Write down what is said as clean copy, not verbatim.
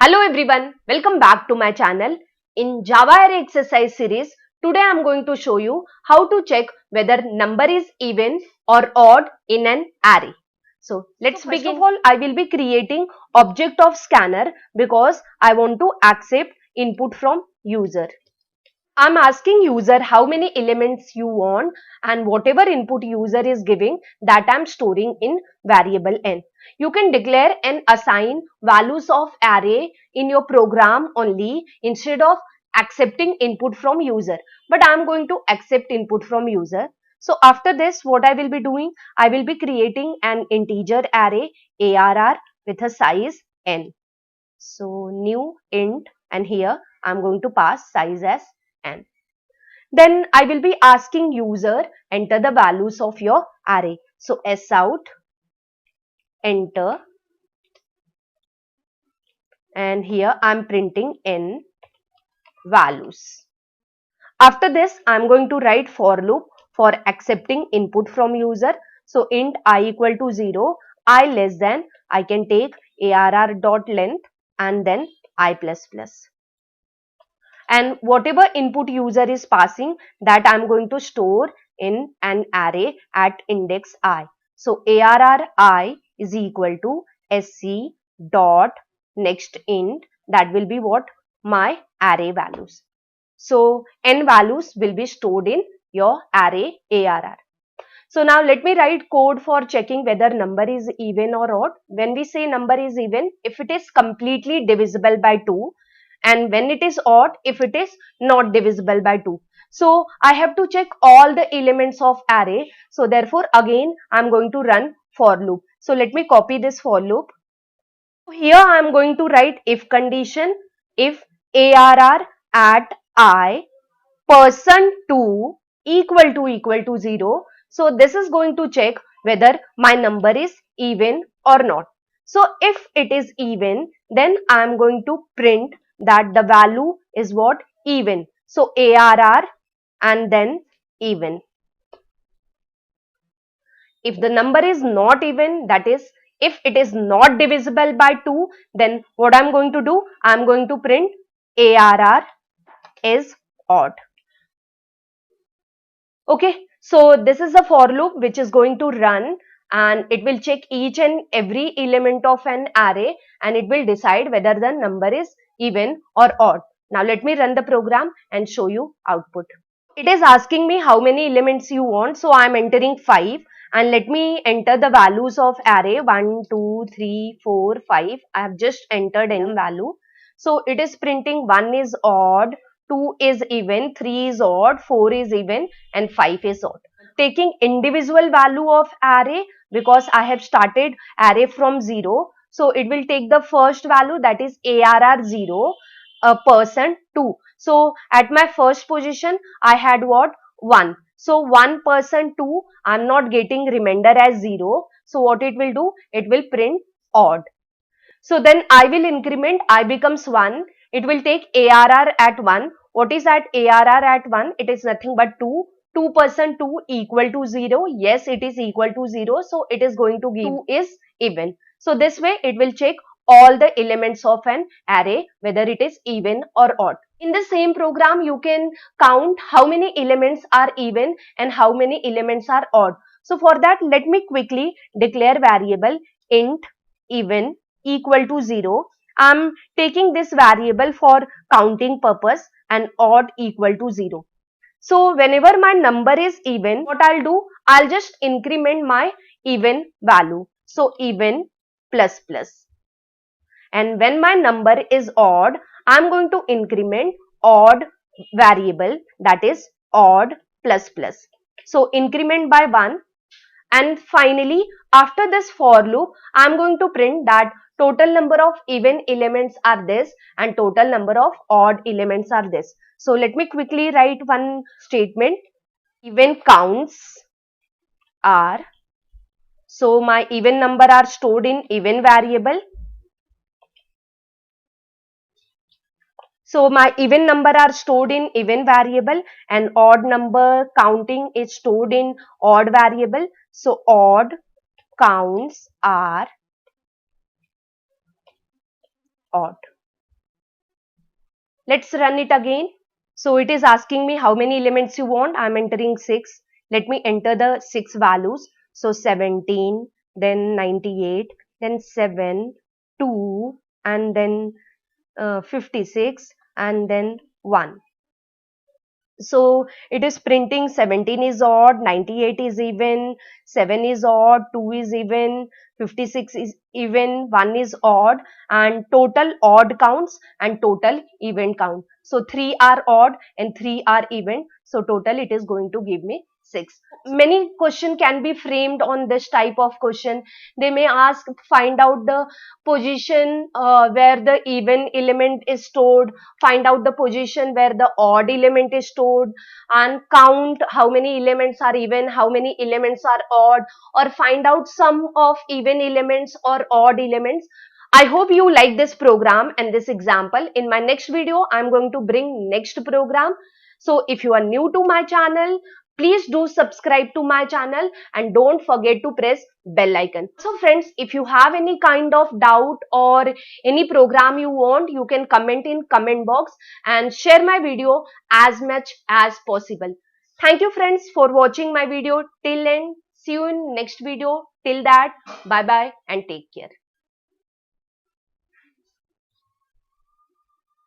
Hello everyone, welcome back to my channel. In Java array exercise series, today I am going to show you how to check whether number is even or odd in an array. So let's begin. First of all, I will be creating object of scanner because I want to accept input from user. I'm asking user how many elements you want, and whatever input user is giving, that I'm storing in variable n. You can declare and assign values of array in your program only instead of accepting input from user. But I'm going to accept input from user. So after this, what I will be doing, I will be creating an integer array arr with a size n. So new int, and here I'm going to pass size as n. Then I will be asking user enter the values of your array. So sout enter, and here I'm printing n values. After this, I'm going to write for loop for accepting input from user. So int I equal to 0, I less than, I can take arr dot length and then I plus plus. And whatever input user is passing, that I'm going to store in an array at index I. So arr I is equal to sc dot next int, that will be what? My array values. So n values will be stored in your array arr. So now let me write code for checking whether number is even or odd. When we say number is even, if it is completely divisible by 2, and when it is odd, if it is not divisible by 2. So I have to check all the elements of array. So therefore again I am going to run for loop. So let me copy this for loop. Here I am going to write if condition, if arr at I %2 equal to 0. So this is going to check whether my number is even or not. So if it is even, then I am going to print that the value is what? Even. So arr and then even. If the number is not even, that is, if it is not divisible by 2, then what I am going to do? I am going to print arr is odd. Okay, so this is a for loop which is going to run, and it will check each and every element of an array, and it will decide whether the number is even or odd. Now let me run the program and show you output. It is asking me how many elements you want, so I am entering 5, and let me enter the values of array 1, 2, 3, 4, 5. I have just entered any value. So it is printing 1 is odd, 2 is even, 3 is odd, 4 is even, and 5 is odd. Taking individual value of array, because I have started array from 0. So it will take the first value, that is arr 0, %2. So at my first position, I had what? 1. So 1%2, I am not getting remainder as 0. So what it will do? It will print odd. So then I will increment, I becomes 1. It will take arr at 1. What is at arr at 1? It is nothing but 2. 2% 2 equal to 0. Yes, it is equal to 0. So it is going to give 2 is even. So this way it will check all the elements of an array whether it is even or odd. In the same program, you can count how many elements are even and how many elements are odd. So for that, let me quickly declare variable int even equal to 0. I'm taking this variable for counting purpose, and odd equal to 0. So whenever my number is even, what I'll do, I'll just increment my even value. So even plus plus. And when my number is odd, I'm going to increment odd variable, that is odd plus plus. So increment by 1. And finally, after this for loop, I'm going to print that total number of even elements are this and total number of odd elements are this. So let me quickly write one statement. Even counts are, so my even number are stored in even variable. So my even number are stored in even variable, and odd number counting is stored in odd variable. So odd counts are odd. Let's run it again. So it is asking me how many elements you want. I'm entering 6. Let me enter the 6 values. So 17, then 98, then 7, 2, and then 56, and then 1. So it is printing 17 is odd, 98 is even, 7 is odd, 2 is even, 56 is even, 1 is odd, and total odd counts and total even count. So 3 are odd and 3 are even. So total it is going to give me 6. Many question can be framed on this type of question. They may ask, find out the position where the even element is stored, find out the position where the odd element is stored, and count how many elements are even, how many elements are odd, or find out sum of even elements or odd elements. I hope you like this program and this example. In my next video, I'm going to bring next program. So if you are new to my channel, please do subscribe to my channel and don't forget to press bell icon. So friends, if you have any kind of doubt or any program you want, you can comment in comment box and share my video as much as possible. Thank you friends for watching my video till end. See you in next video. Till that, bye bye and take care.